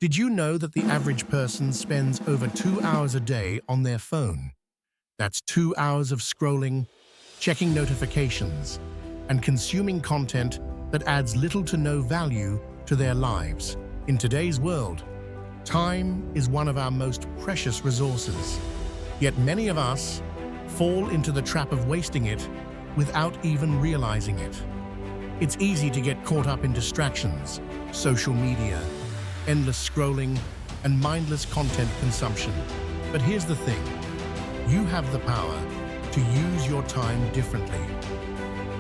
Did you know that the average person spends over 2 hours a day on their phone? That's 2 hours of scrolling, checking notifications, and consuming content that adds little to no value to their lives. In today's world, time is one of our most precious resources. Yet many of us fall into the trap of wasting it without even realizing it. It's easy to get caught up in distractions, social media, endless scrolling, and mindless content consumption. But here's the thing. You have the power to use your time differently.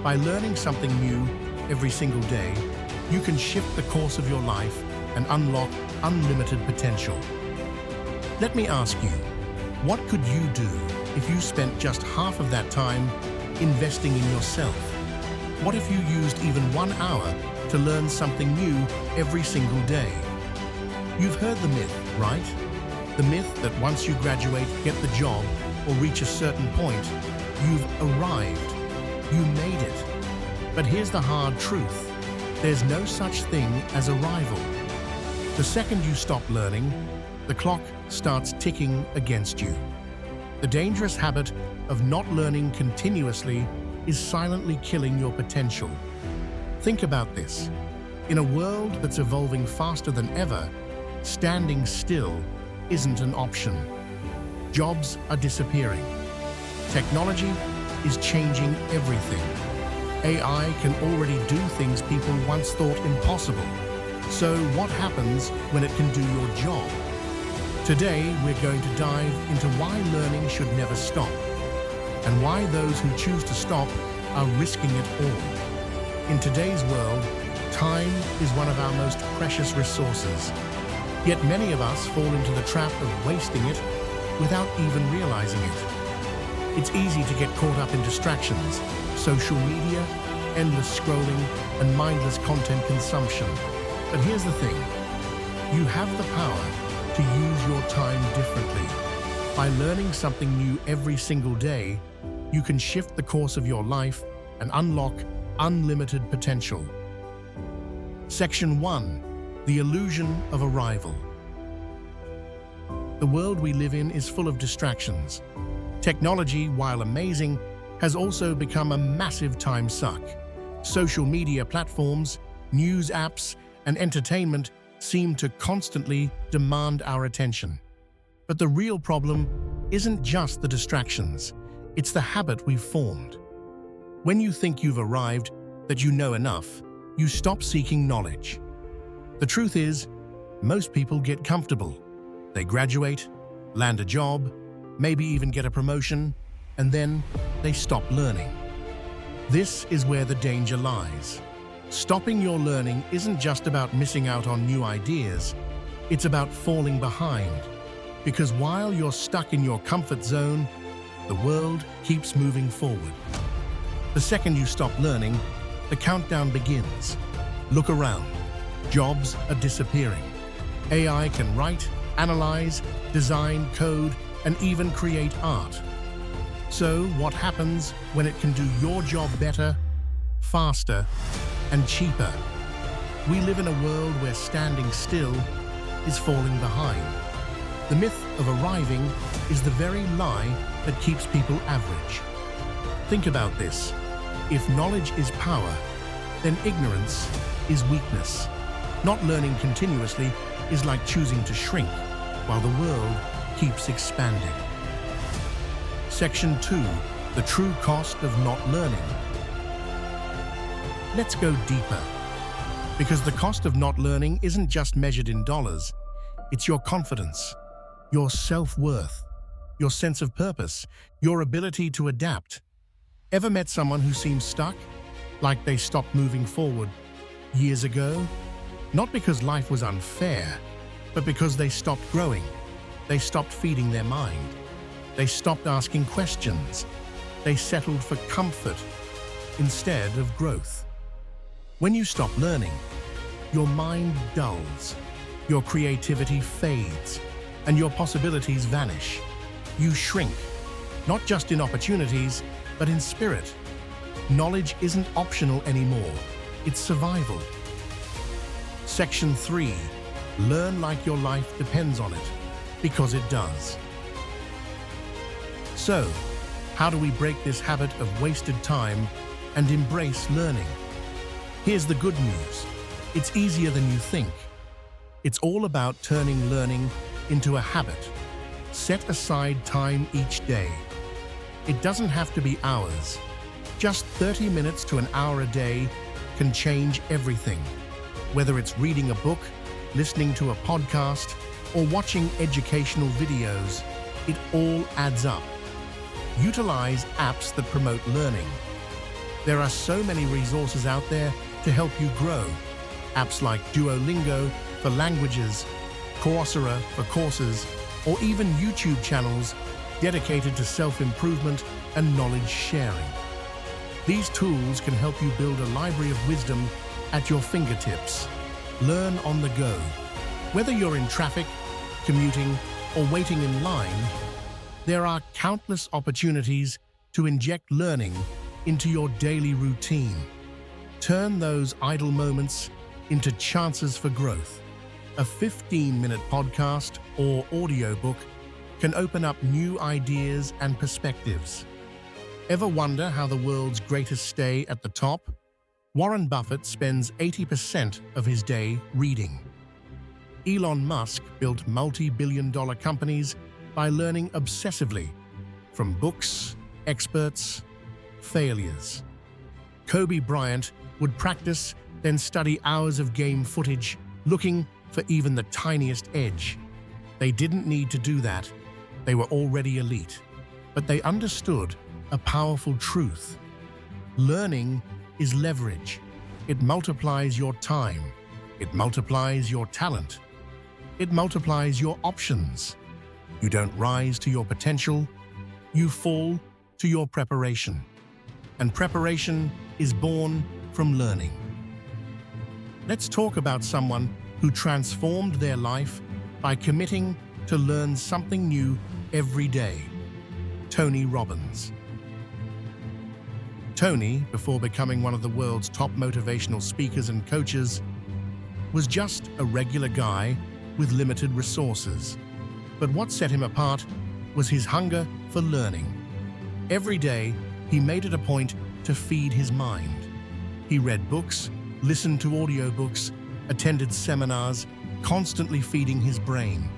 By learning something new every single day, you can shift the course of your life and unlock unlimited potential. Let me ask you, what could you do if you spent just half of that time investing in yourself? What if you used even 1 hour to learn something new every single day? You've heard the myth, right? The myth that once you graduate, get the job, or reach a certain point, you've arrived. You made it. But here's the hard truth. There's no such thing as arrival. The second you stop learning, the clock starts ticking against you. The dangerous habit of not learning continuously is silently killing your potential. Think about this. In a world that's evolving faster than ever, standing still isn't an option. Jobs are disappearing. Technology is changing everything. AI can already do things people once thought impossible. So what happens when it can do your job? Today, we're going to dive into why learning should never stop, and why those who choose to stop are risking it all. In today's world, time is one of our most precious resources. Yet many of us fall into the trap of wasting it without even realizing it. It's easy to get caught up in distractions, social media, endless scrolling, and mindless content consumption. But here's the thing. You have the power to use your time differently. By learning something new every single day, you can shift the course of your life and unlock unlimited potential. Section 1. The illusion of arrival. The world we live in is full of distractions. Technology, while amazing, has also become a massive time suck. Social media platforms, news apps, and entertainment seem to constantly demand our attention. But the real problem isn't just the distractions, it's the habit we've formed. When you think you've arrived, that you know enough, you stop seeking knowledge. The truth is, most people get comfortable. They graduate, land a job, maybe even get a promotion, and then they stop learning. This is where the danger lies. Stopping your learning isn't just about missing out on new ideas, it's about falling behind. Because while you're stuck in your comfort zone, the world keeps moving forward. The second you stop learning, the countdown begins. Look around. Jobs are disappearing. AI can write, analyze, design, code, and even create art. So what happens when it can do your job better, faster, and cheaper? We live in a world where standing still is falling behind. The myth of arriving is the very lie that keeps people average. Think about this. If knowledge is power, then ignorance is weakness. Not learning continuously is like choosing to shrink while the world keeps expanding. Section 2. The true cost of not learning. Let's go deeper. Because the cost of not learning isn't just measured in dollars. It's your confidence, your self-worth, your sense of purpose, your ability to adapt. Ever met someone who seems stuck? Like they stopped moving forward years ago? Not because life was unfair, but because they stopped growing. They stopped feeding their mind. They stopped asking questions. They settled for comfort instead of growth. When you stop learning, your mind dulls, your creativity fades, and your possibilities vanish. You shrink, not just in opportunities, but in spirit. Knowledge isn't optional anymore. It's survival. Section 3. Learn like your life depends on it, because it does. So, how do we break this habit of wasted time and embrace learning? Here's the good news. It's easier than you think. It's all about turning learning into a habit. Set aside time each day. It doesn't have to be hours. Just 30 minutes to an hour a day can change everything. Whether it's reading a book, listening to a podcast, or watching educational videos, it all adds up. Utilize apps that promote learning. There are so many resources out there to help you grow. Apps like Duolingo for languages, Coursera for courses, or even YouTube channels dedicated to self-improvement and knowledge sharing. These tools can help you build a library of wisdom at your fingertips. Learn on the go. Whether you're in traffic, commuting, or waiting in line, there are countless opportunities to inject learning into your daily routine. Turn those idle moments into chances for growth. A 15-minute podcast or audiobook can open up new ideas and perspectives. Ever wonder how the world's greatest stay at the top? Warren Buffett spends 80% of his day reading. Elon Musk built multi-billion-dollar companies by learning obsessively from books, experts, failures. Kobe Bryant would practice, then study hours of game footage, looking for even the tiniest edge. They didn't need to do that. They were already elite. But they understood a powerful truth. Learning is leverage. It multiplies your time. It multiplies your talent. It multiplies your options. You don't rise to your potential. You fall to your preparation. And preparation is born from learning. Let's talk about someone who transformed their life by committing to learn something new every day. Tony Robbins. Tony, before becoming one of the world's top motivational speakers and coaches, was just a regular guy with limited resources. But what set him apart was his hunger for learning. Every day, he made it a point to feed his mind. He read books, listened to audiobooks, attended seminars, constantly feeding his brain.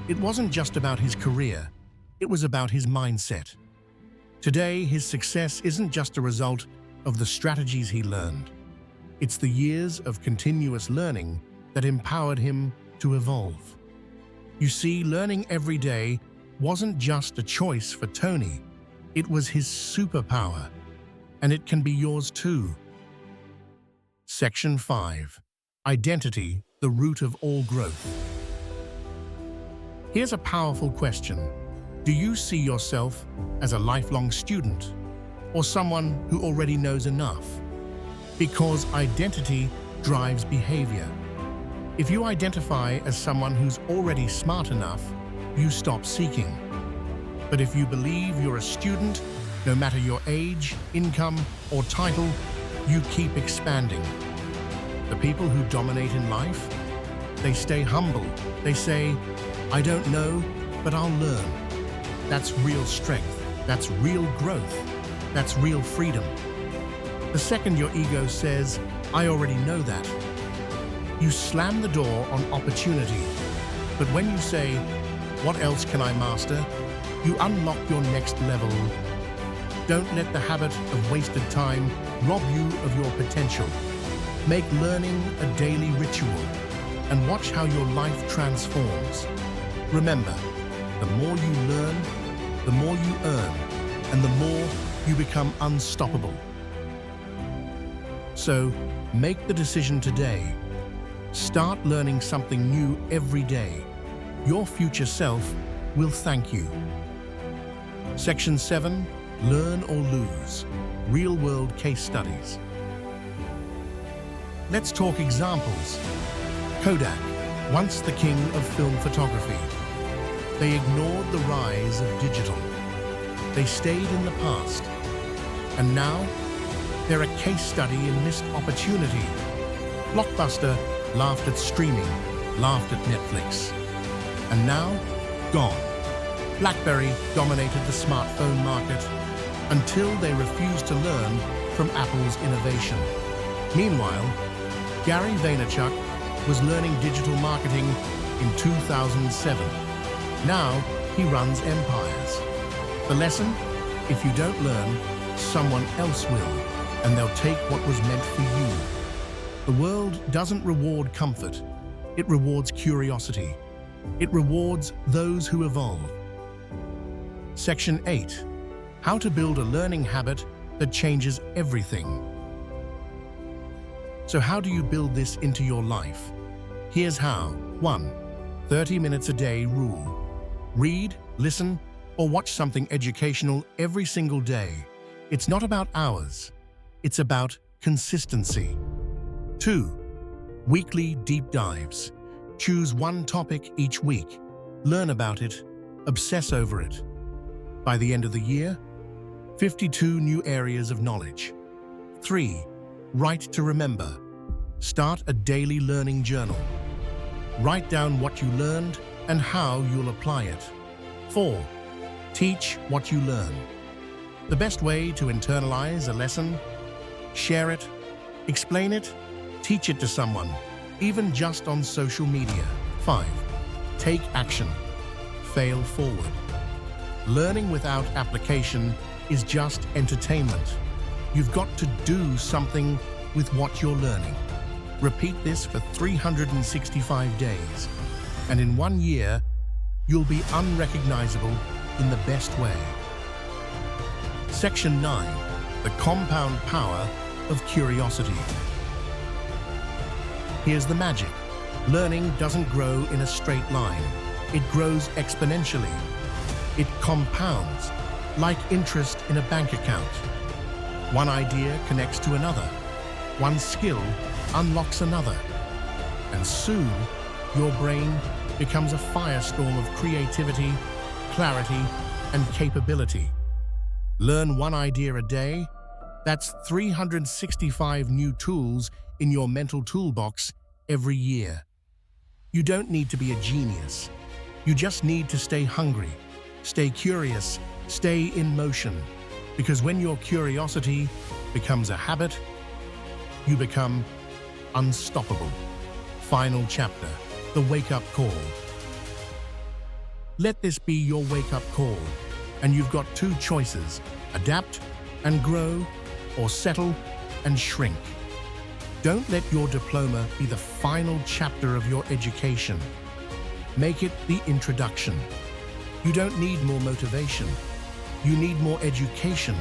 It wasn't just about his career, it was about his mindset. Today, his success isn't just a result of the strategies he learned. It's the years of continuous learning that empowered him to evolve. You see, learning every day wasn't just a choice for Tony. It was his superpower, and it can be yours too. Section 5. Identity, the root of all growth. Here's a powerful question. Do you see yourself as a lifelong student or someone who already knows enough? Because identity drives behavior. If you identify as someone who's already smart enough, you stop seeking. But if you believe you're a student, no matter your age, income, or title, you keep expanding. The people who dominate in life, they stay humble. They say, I don't know, but I'll learn. That's real strength. That's real growth. That's real freedom. The second your ego says, I already know that, you slam the door on opportunity. But when you say, what else can I master? You unlock your next level. Don't let the habit of wasted time rob you of your potential. Make learning a daily ritual and watch how your life transforms. Remember, the more you learn, the more you earn, and the more you become unstoppable. So, make the decision today. Start learning something new every day. Your future self will thank you. Section 7. Learn or lose. Real-world case studies. Let's talk examples. Kodak, once the king of film photography. They ignored the rise of digital. They stayed in the past. And now, they're a case study in missed opportunity. Blockbuster laughed at streaming. laughed at Netflix. And now, gone. BlackBerry dominated the smartphone market until they refused to learn from Apple's innovation. Meanwhile, Gary Vaynerchuk was learning digital marketing in 2007. Now, he runs empires. The lesson? If you don't learn, someone else will, and they'll take what was meant for you. The world doesn't reward comfort. It rewards curiosity. It rewards those who evolve. Section 8. How to build a learning habit that changes everything. So how do you build this into your life? Here's how. 1. 30 minutes a day rule. Read, listen, or watch something educational every single day. It's not about hours. It's about consistency. 2. Weekly deep dives. Choose one topic each week. Learn about it. Obsess over it. By the end of the year, 52 new areas of knowledge. 3. Write to remember. Start a daily learning journal. Write down what you learned and how you'll apply it. 4. Teach what you learn. The best way to internalize a lesson? Share it, explain it, teach it to someone, even just on social media. 5. Take action. Fail forward. Learning without application is just entertainment. You've got to do something with what you're learning. Repeat this for 365 days, and in 1 year, you'll be unrecognizable in the best way. Section 9. The compound power of curiosity. Here's the magic. Learning doesn't grow in a straight line. It grows exponentially. It compounds, like interest in a bank account. One idea connects to another. One skill unlocks another. And soon, your brain becomes a firestorm of creativity, clarity, and capability. Learn one idea a day. That's 365 new tools in your mental toolbox every year. You don't need to be a genius. You just need to stay hungry, stay curious, stay in motion. Because when your curiosity becomes a habit, you become unstoppable. Final chapter, the wake-up call. Let this be your wake-up call, and you've got two choices: adapt and grow, or settle and shrink. Don't let your diploma be the final chapter of your education. Make it the introduction. You don't need more motivation. You need more education,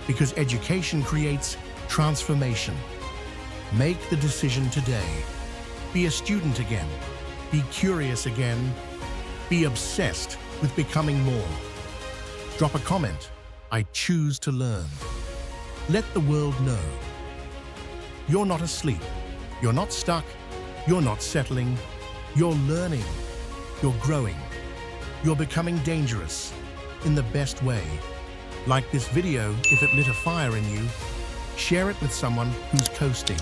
because education creates transformation. Make the decision today. Be a student again. Be curious again. Be obsessed with becoming more. Drop a comment. I choose to learn. Let the world know. You're not asleep. You're not stuck. You're not settling. You're learning. You're growing. You're becoming dangerous in the best way. Like this video if it lit a fire in you. Share it with someone who's coasting.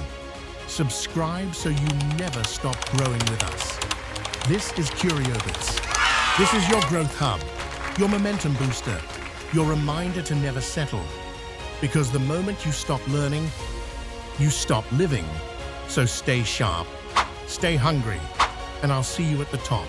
Subscribe so you never stop growing with us. This is CurioBits. This is your growth hub, your momentum booster, your reminder to never settle. Because the moment you stop learning, you stop living. So stay sharp, stay hungry, and I'll see you at the top.